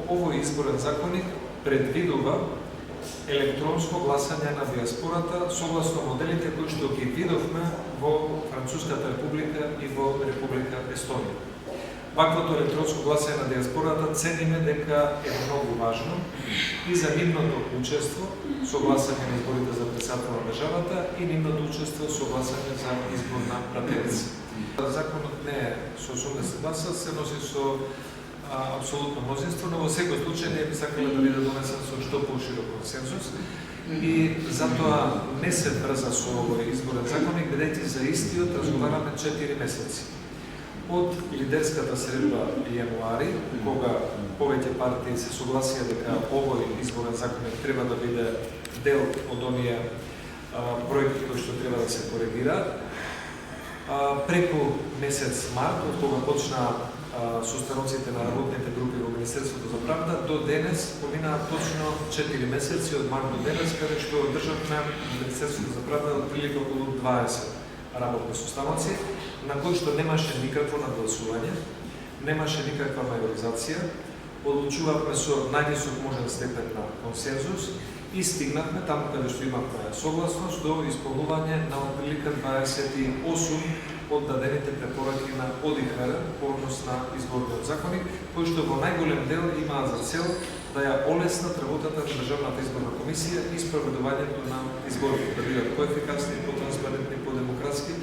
овој изборен законник предвидува електронско гласање на диаспората согласно моделите кои што ги видовме во Француската република и во Република Естонија. Ваквото електронско гласање на диаспората цениме дека е многу важно и за нивното учество со гласање на изборите за председател на државата и нивното учество со гласање за избор на пратеници. Законот не е со 80 гласа, се носи со апсолутно мнозинство, но во секој случај не би сакале да биде донесен со што поширок консензус и затоа не се брза со овој изборен законник, бидејќи за истиот разговараме 4 месеци. Од лидерската средба јануари, кога повеќе партии се согласија дека овој изборен законник треба да биде дел од оние проекти кои што треба да се коригираат, преку месец март, од кога почна состаноците на работните групи во Министерството за правда, до денес поминаа точно 4 месеци од март до денес, каде што одржавме Министерството за правда отприлика околу 20 работни состаноци, на кои што немаше никакво нагласување, немаше никаква мајоризација, одлучувавме со највисок можен степен на консензус и стигнавме таму каде што имавме согласност до исполнување на отприлика 28 од дадените препораки на ОДИХР по однос на изборниот законник, кои што во најголем дел имаат за цел да ја олеснат работата на Државната изборна комисија и спроведувањето на изборите, да бидат поефикасни, потранспарентни, подемократски